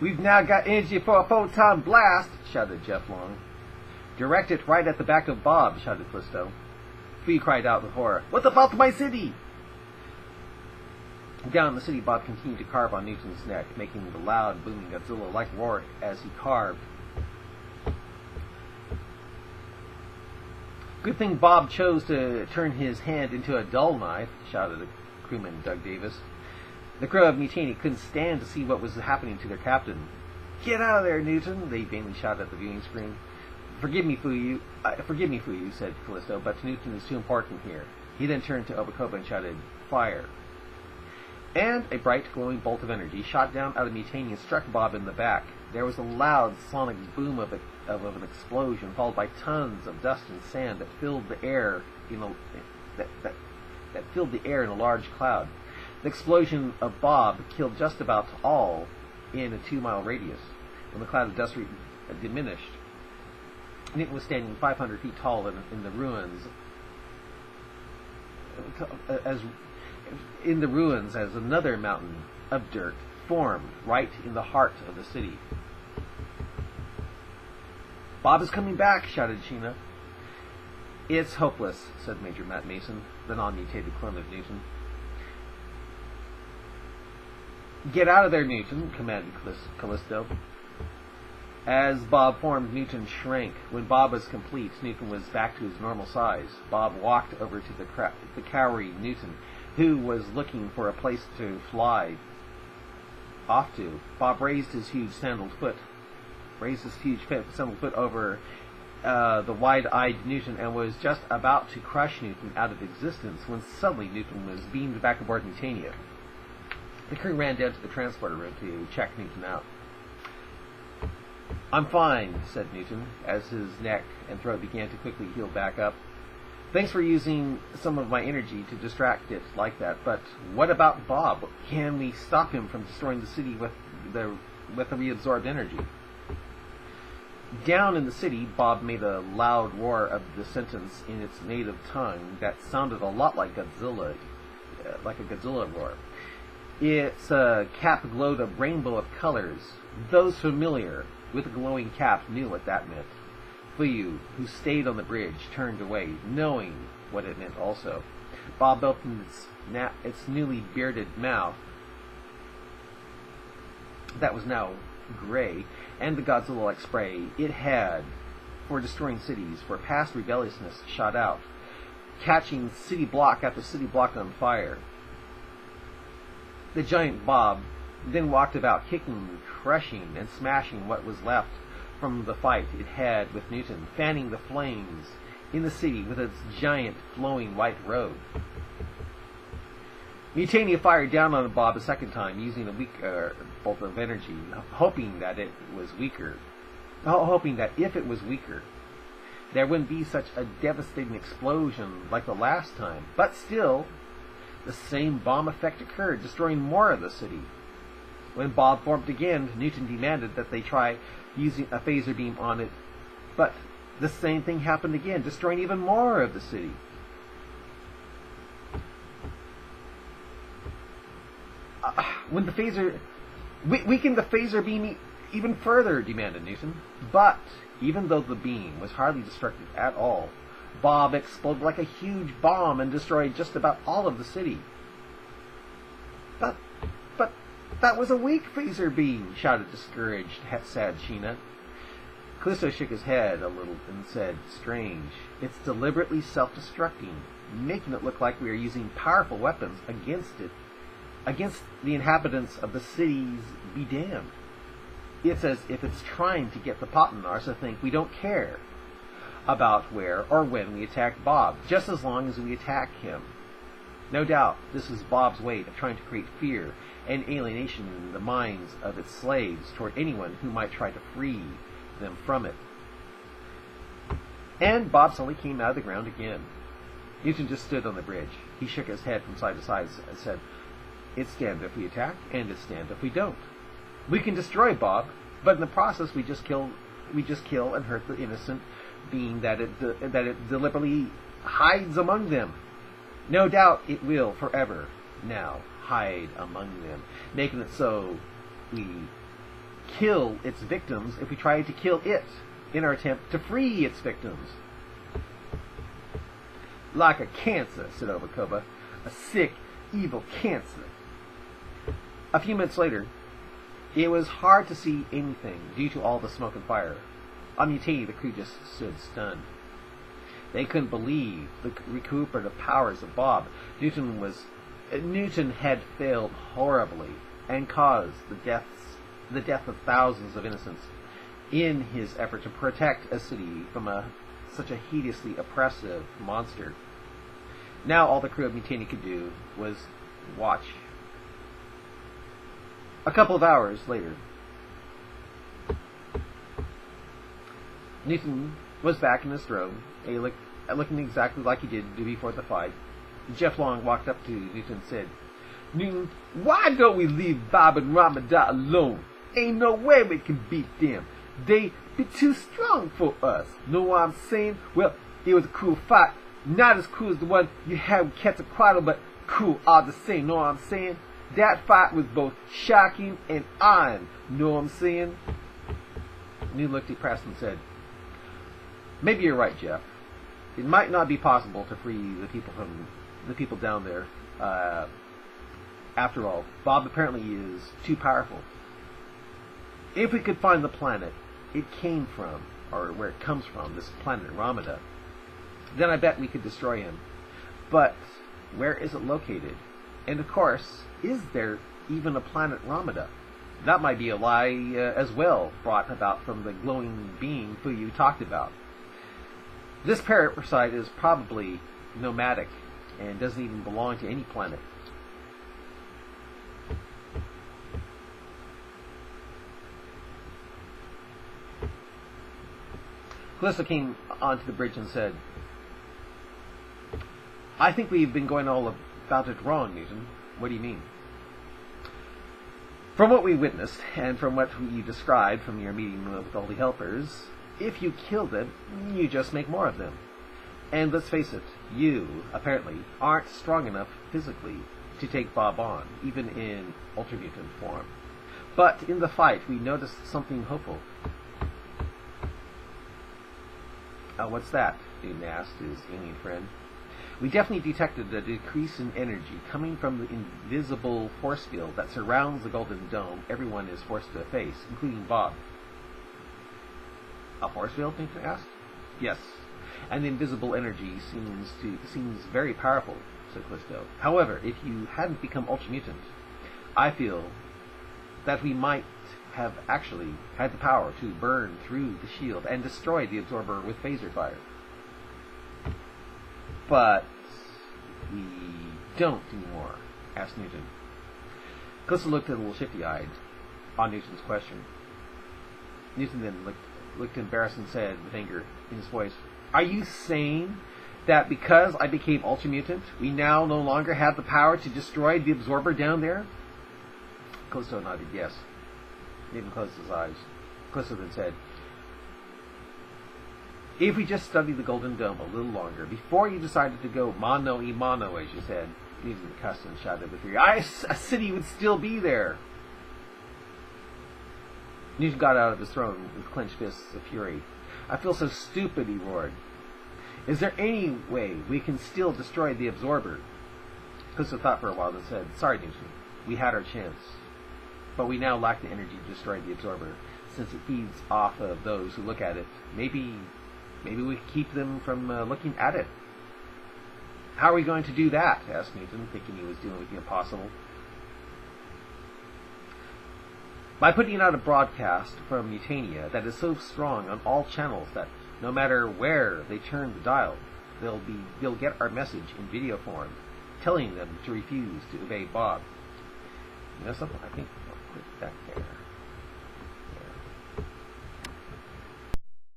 We've now got energy for a photon blast, shouted Jeff Long. Direct it right at the back of Bob, shouted Callisto. Fee cried out with horror. What about my city? Down in the city, Bob continued to carve on Newton's neck, making the loud, booming Godzilla-like roar as he carved. Good thing Bob chose to turn his hand into a dull knife, shouted the crewman Doug Davis. The crew of Mutiny couldn't stand to see what was happening to their captain. Get out of there, Newton, they vainly shouted at the viewing screen. Forgive me, Fuyu, said Callisto, but Newton is too important here. He then turned to Obacopa and shouted, Fire. And a bright, glowing bolt of energy shot down out of Mutiny and struck Bob in the back. There was a loud, sonic boom of an explosion, followed by tons of dust and sand that filled the air in a large cloud. The explosion of Bob killed just about all in a 2-mile radius. When the cloud of dust diminished, Newton was standing 500 feet tall in the ruins. As another mountain of dirt formed right in the heart of the city. Bob is coming back, shouted Sheena. It's hopeless, said Major Matt Mason, the non-mutated clone of Newton. Get out of there, Newton, commanded Callisto. As Bob formed, Newton shrank. When Bob was complete, Newton was back to his normal size. Bob walked over to the cowering Newton, who was looking for a place to fly off to. Bob raised his huge sandaled foot over the wide-eyed Newton and was just about to crush Newton out of existence when suddenly Newton was beamed back aboard Mutania. The crew ran down to the transporter room to check Newton out. I'm fine, said Newton, as his neck and throat began to quickly heal back up. Thanks for using some of my energy to distract it like that, but what about Bob? Can we stop him from destroying the city with the reabsorbed energy? Down in the city, Bob made a loud roar of the sentence in its native tongue that sounded a lot like Godzilla, like a Godzilla roar. Its cap glowed a rainbow of colors. Those familiar with the glowing cap knew what that meant. Fuyu, who stayed on the bridge, turned away, knowing what it meant also. Bob opened its newly bearded mouth, that was now gray, and the Godzilla-like spray it had for destroying cities, for past rebelliousness, shot out, catching city block after city block on fire. The giant Bob then walked about, kicking, crushing, and smashing what was left from the fight it had with Newton, fanning the flames in the city with its giant flowing white robe. Mutania fired down on Bob a second time, using a weaker bolt of energy, hoping that if it was weaker, there wouldn't be such a devastating explosion like the last time. But still, the same bomb effect occurred, destroying more of the city. When Bob formed again, Newton demanded that they try using a phaser beam on it, but the same thing happened again, destroying even more of the city. When the phaser... Weaken the phaser beam even further, demanded Newton. But, even though the beam was hardly destructive at all, Bob exploded like a huge bomb and destroyed just about all of the city. But that was a weak phaser beam, shouted discouraged, sad Sheena. Callisto shook his head a little and said, Strange. It's deliberately self-destructing, making it look like we are using powerful weapons against it. Against the inhabitants of the cities be damned. It's as if it's trying to get the Papanars to think we don't care about where or when we attack Bob, just as long as we attack him. No doubt, this is Bob's way of trying to create fear and alienation in the minds of its slaves toward anyone who might try to free them from it. And Bob suddenly came out of the ground again. Newton just stood on the bridge. He shook his head from side to side and said, It's damned if we attack, and it's damned if we don't. We can destroy Bob, but in the process we just kill and hurt the innocent being that it deliberately hides among them. No doubt it will forever now hide among them, making it so we kill its victims if we tried to kill it in our attempt to free its victims. Like a cancer, said Obakoba. A sick, evil cancer. A few minutes later, it was hard to see anything due to all the smoke and fire. On Newtin, the crew just stood stunned. They couldn't believe the recuperative powers of Bob. Newtin had failed horribly and caused the death of thousands of innocents in his effort to protect a city from such a hideously oppressive monster. Now all the crew of Newtin could do was watch. A couple of hours later, Newtin was back in his throne, looking exactly like he did before the fight. Jeff Long walked up to Newton and said, "Newton, why don't we leave Bob and Ramadar alone? Ain't no way we can beat them. They be too strong for us. Know what I'm saying? Well, it was a cool fight. Not as cool as the one you had with Quetzalcoatl, but cool all the same. Know what I'm saying? That fight was both shocking and iron. Know what I'm saying?" Newton looked depressed and said, "Maybe you're right, Jeff. It might not be possible to free the people down there. After all, Bob apparently is too powerful. If we could find the planet it came from, or where it comes from, this planet Ramada, then I bet we could destroy him. But where is it located? And of course, is there even a planet Ramada? That might be a lie as well, brought about from the glowing being who you talked about. This parasite is probably nomadic and doesn't even belong to any planet." Callisto came onto the bridge and said, "I think we've been going all about it wrong, Newton. What do you mean?" "From what we witnessed, and from what you described from your meeting with all the helpers, if you kill them, you just make more of them. And let's face it, you, apparently, aren't strong enough physically to take Bob on, even in ultra-mutant form. But in the fight, we noticed something hopeful." "What's that?" Newton asked his alien friend. "We definitely detected a decrease in energy coming from the invisible force field that surrounds the Golden Dome everyone is forced to face, including Bob." "A force field?" Newton asked. "Yes, and the invisible energy seems very powerful," said Callisto. "However, if you hadn't become ultra-mutant, I feel that we might have actually had the power to burn through the shield and destroy the absorber with phaser fire." "But we don't anymore?" asked Newton. Callisto looked a little shifty-eyed on Newton's question. Newton then looked embarrassed and said, with anger in his voice, "Are you saying that because I became ultra-mutant, we now no longer have the power to destroy the absorber down there?" Callisto nodded yes. Newton closed his eyes. Callisto then said, "If we just studied the Golden Dome a little longer, before you decided to go mano-a-mano, as you said," Newton cussed and shouted with fury, "a city would still be there." Newton got out of his throne with clenched fists of fury. "I feel so stupid," he roared. "Is there any way we can still destroy the absorber?" Callisto thought for a while and said, "Sorry, Newton, we had our chance. But we now lack the energy to destroy the absorber, since it feeds off of those who look at it. Maybe we can keep them from looking at it." "How are we going to do that?" asked Newton, thinking he was dealing with the impossible. "By putting out a broadcast from Mutania that is so strong on all channels that no matter where they turn the dial, they'll get our message in video form, telling them to refuse to obey Bob." You know something? I think I'll put that there.